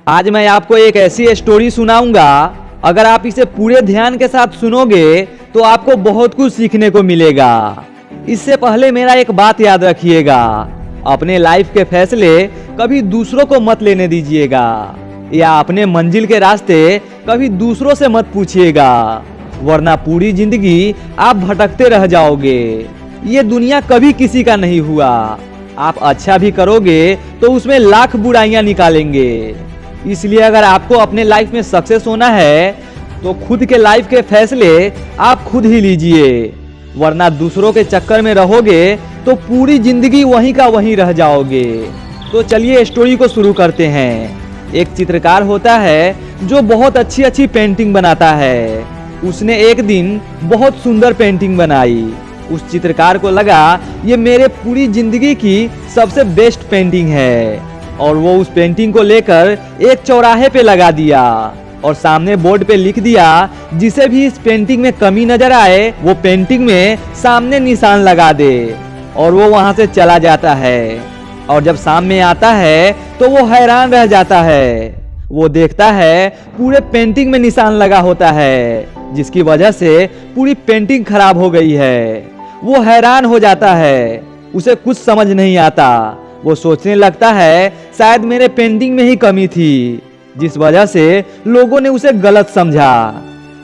आज मैं आपको एक ऐसी स्टोरी सुनाऊंगा, अगर आप इसे पूरे ध्यान के साथ सुनोगे तो आपको बहुत कुछ सीखने को मिलेगा। इससे पहले मेरा एक बात याद रखिएगा, अपने लाइफ के फैसले कभी दूसरों को मत लेने दीजिएगा, या अपने मंजिल के रास्ते कभी दूसरों से मत पूछिएगा, वरना पूरी जिंदगी आप भटकते रह जाओगे। ये दुनिया कभी किसी का नहीं हुआ। आप अच्छा भी करोगे तो उसमें लाख बुराइयां निकालेंगे। इसलिए अगर आपको अपने लाइफ में सक्सेस होना है तो खुद के लाइफ के फैसले आप खुद ही लीजिए, वरना दूसरों के चक्कर में रहोगे तो पूरी जिंदगी वहीं का वहीं रह जाओगे। तो चलिए स्टोरी को शुरू करते हैं। एक चित्रकार होता है जो बहुत अच्छी अच्छी पेंटिंग बनाता है। उसने एक दिन बहुत सुंदर पेंटिंग बनाई। उस चित्रकार को लगा ये मेरे पूरी जिंदगी की सबसे बेस्ट पेंटिंग है, और वो उस पेंटिंग को लेकर एक चौराहे पे लगा दिया और सामने बोर्ड पे लिख दिया, जिसे भी इस पेंटिंग में कमी नजर आए वो पेंटिंग में सामने निशान लगा दे। और वो वहां से चला जाता है, और जब सामने आता है तो वो हैरान रह जाता है। वो देखता है पूरे पेंटिंग में निशान लगा होता है, जिसकी वजह से पूरी पेंटिंग खराब हो गई है। वो हैरान हो जाता है, उसे कुछ समझ नहीं आता। वो सोचने लगता है शायद मेरे पेंटिंग में ही कमी थी, जिस वजह से लोगों ने उसे गलत समझा,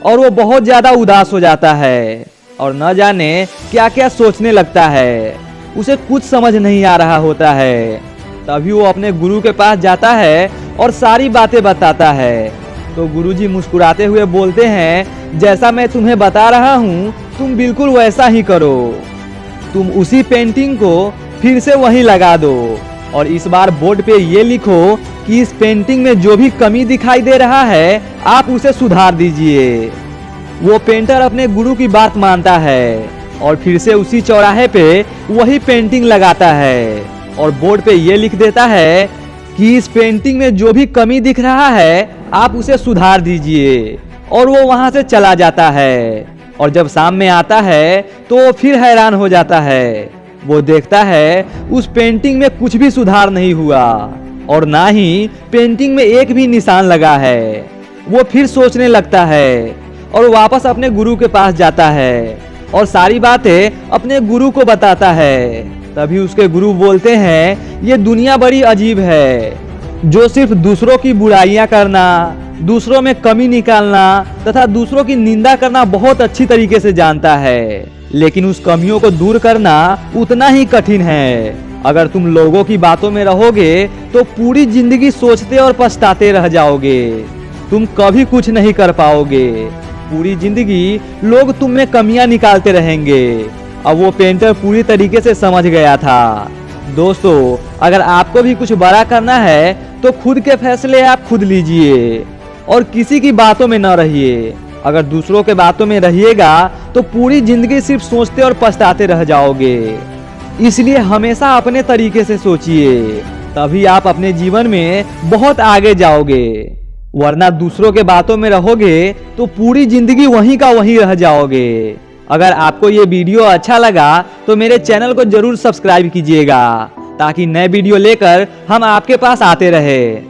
और वो बहुत ज्यादा उदास हो जाता है और न जाने क्या क्या सोचने लगता है। उसे कुछ समझ नहीं आ रहा होता है। तभी वो अपने गुरु के पास जाता है और सारी बातें बताता है। तो गुरुजी मुस्कुराते हुए बोलते हैं, जैसा मैं तुम्हें बता रहा हूँ तुम बिल्कुल वैसा ही करो। तुम उसी पेंटिंग को फिर से वहीं लगा दो, और इस बार बोर्ड पे ये लिखो कि इस पेंटिंग में जो भी कमी दिखाई दे रहा है आप उसे सुधार दीजिए। वो पेंटर अपने गुरु की बात मानता है और फिर से उसी चौराहे पे वही पेंटिंग लगाता है, और बोर्ड पे ये लिख देता है कि इस पेंटिंग में जो भी कमी दिख रहा है आप उसे सुधार दीजिए। और वो वहां से चला जाता है, और जब सामने आता है तो वो फिर हैरान हो जाता है। वो देखता है उस पेंटिंग में कुछ भी सुधार नहीं हुआ, और ना ही पेंटिंग में एक भी निशान लगा है। वो फिर सोचने लगता है और वापस अपने गुरु के पास जाता है और सारी बातें अपने गुरु को बताता है। तभी उसके गुरु बोलते हैं, ये दुनिया बड़ी अजीब है, जो सिर्फ दूसरों की बुराइयां करना, दूसरों में कमी निकालना तथा दूसरों की निंदा करना बहुत अच्छी तरीके से जानता है, लेकिन उस कमियों को दूर करना उतना ही कठिन है। अगर तुम लोगों की बातों में रहोगे तो पूरी जिंदगी सोचते और पछताते रह जाओगे। तुम कभी कुछ नहीं कर पाओगे। पूरी जिंदगी लोग तुम में कमियां निकालते रहेंगे। अब वो पेंटर पूरी तरीके से समझ गया था। दोस्तों, अगर आपको भी कुछ बड़ा करना है तो खुद के फैसले आप खुद लीजिए और किसी की बातों में न रहिए। अगर दूसरों के बातों में रहिएगा तो पूरी जिंदगी सिर्फ सोचते और पछताते रह जाओगे। इसलिए हमेशा अपने तरीके से सोचिए, तभी आप अपने जीवन में बहुत आगे जाओगे, वरना दूसरों के बातों में रहोगे तो पूरी जिंदगी वहीं का वहीं रह जाओगे। अगर आपको ये वीडियो अच्छा लगा तो मेरे चैनल को जरूर सब्सक्राइब कीजिएगा, ताकि नए वीडियो लेकर हम आपके पास आते रहे।